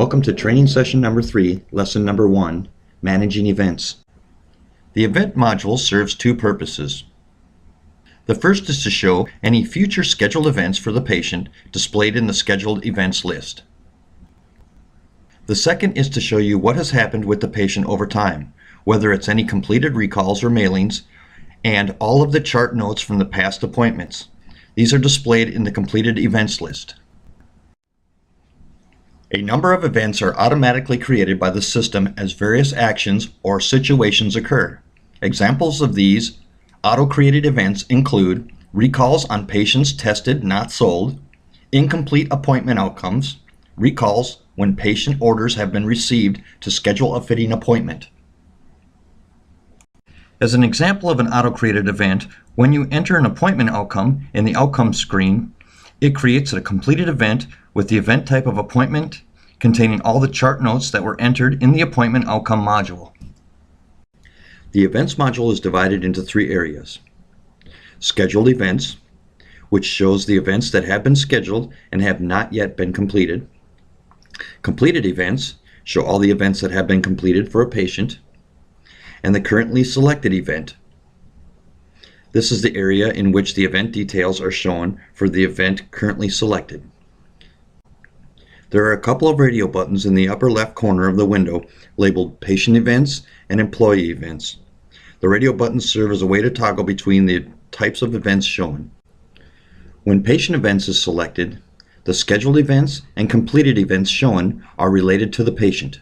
Welcome to training session number 3, lesson number 1, Managing Events. The event module serves two purposes. The first is to show any future scheduled events for the patient displayed in the scheduled events list. The second is to show you what has happened with the patient over time, whether it's any completed recalls or mailings, and all of the chart notes from the past appointments. These are displayed in the completed events list. A number of events are automatically created by the system as various actions or situations occur. Examples of these auto-created events include recalls on patients tested not sold, incomplete appointment outcomes, recalls when patient orders have been received to schedule a fitting appointment. As an example of an auto-created event, when you enter an appointment outcome in the outcome screen, it creates a completed event with the event type of appointment containing all the chart notes that were entered in the appointment outcome module. The events module is divided into 3 areas. Scheduled events, which shows the events that have been scheduled and have not yet been completed. Completed events show all the events that have been completed for a patient. And the currently selected event. This is the area in which the event details are shown for the event currently selected. There are a couple of radio buttons in the upper left corner of the window labeled Patient Events and Employee Events. The radio buttons serve as a way to toggle between the types of events shown. When Patient Events is selected, the scheduled events and completed events shown are related to the patient.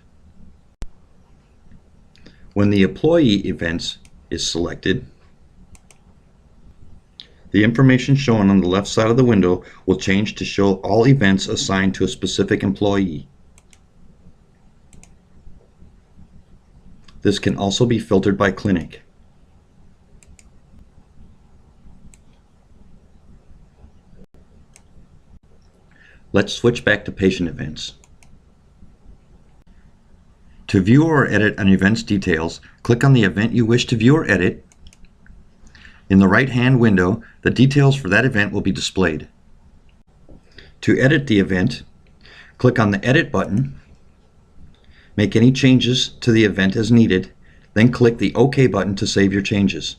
When the Employee Events is selected, the information shown on the left side of the window will change to show all events assigned to a specific employee. This can also be filtered by clinic. Let's switch back to patient events. To view or edit an event's details, click on the event you wish to view or edit. In the right-hand window, the details for that event will be displayed. To edit the event, click on the Edit button, make any changes to the event as needed, then click the OK button to save your changes.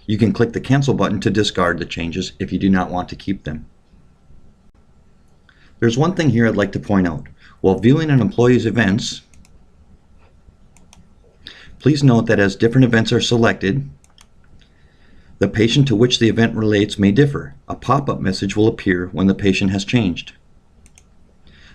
You can click the Cancel button to discard the changes if you do not want to keep them. There's one thing here I'd like to point out. While viewing an employee's events, please note that as different events are selected, the patient to which the event relates may differ. A pop-up message will appear when the patient has changed.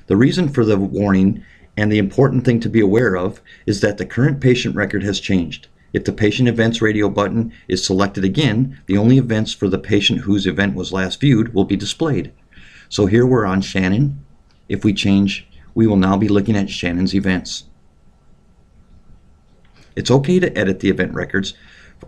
The reason for the warning and the important thing to be aware of is that the current patient record has changed. If the Patient Events radio button is selected again, the only events for the patient whose event was last viewed will be displayed. So here we're on Shannon. If we change, we will now be looking at Shannon's events. It's okay to edit the event records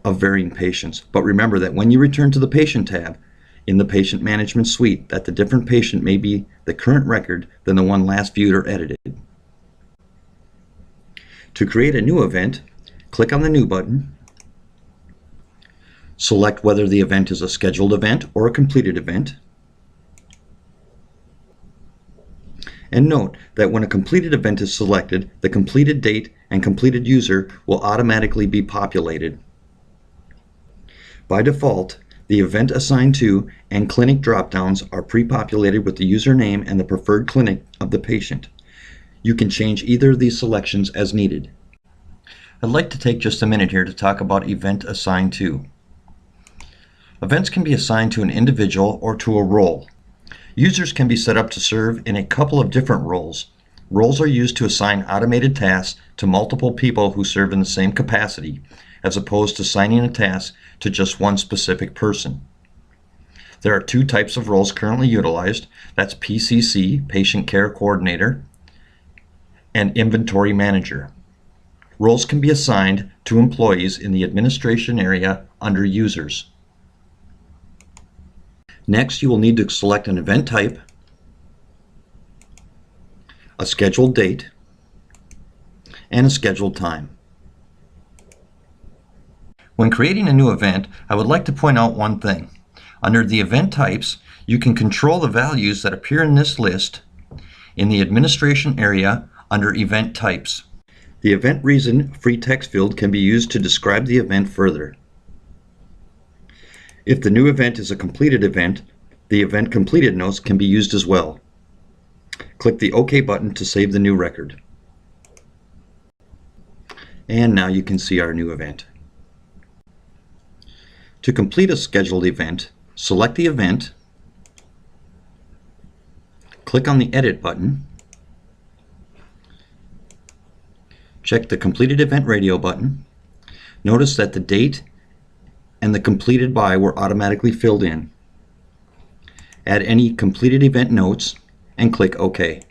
of varying patients, but remember that when you return to the Patient tab in the Patient Management Suite, that the different patient may be the current record than the one last viewed or edited. To create a new event, click on the New button, select whether the event is a scheduled event or a completed event, and note that when a completed event is selected, the completed date and completed user will automatically be populated. By default, the Event Assigned To and Clinic dropdowns are pre-populated with the username and the preferred clinic of the patient. You can change either of these selections as needed. I'd like to take just a minute here to talk about Event Assigned To. Events can be assigned to an individual or to a role. Users can be set up to serve in a couple of different roles. Roles are used to assign automated tasks to multiple people who serve in the same capacity, as opposed to assigning a task to just one specific person. There are 2 types of roles currently utilized. That's PCC, Patient Care Coordinator, and Inventory Manager. Roles can be assigned to employees in the administration area under Users. Next, you will need to select an event type, a scheduled date, and a scheduled time. When creating a new event, I would like to point out one thing. Under the event types, you can control the values that appear in this list in the Administration area under Event Types. The Event Reason free text field can be used to describe the event further. If the new event is a completed event, the Event Completed notes can be used as well. Click the OK button to save the new record. And now you can see our new event. To complete a scheduled event, select the event, click on the Edit button, check the Completed Event Radio button. Notice that the date and the completed by were automatically filled in. Add any completed event notes and click OK.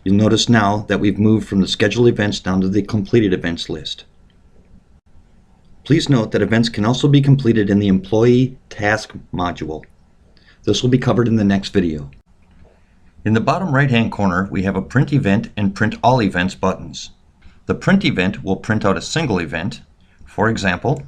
You'll notice now that we've moved from the scheduled events down to the completed events list. Please note that events can also be completed in the Employee Task module. This will be covered in the next video. In the bottom right-hand corner, we have a Print Event and Print All Events buttons. The Print Event will print out a single event. For example,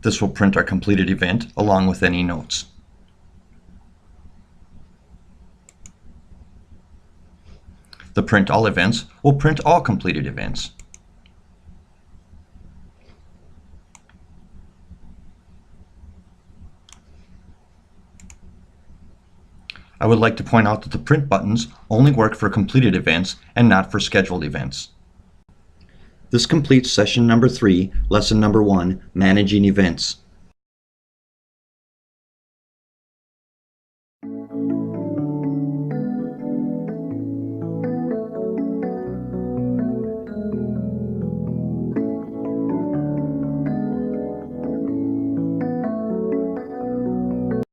this will print our completed event along with any notes. The Print All Events will print all completed events. I would like to point out that the print buttons only work for completed events and not for scheduled events. This completes session number 3, lesson number 1, Managing Events.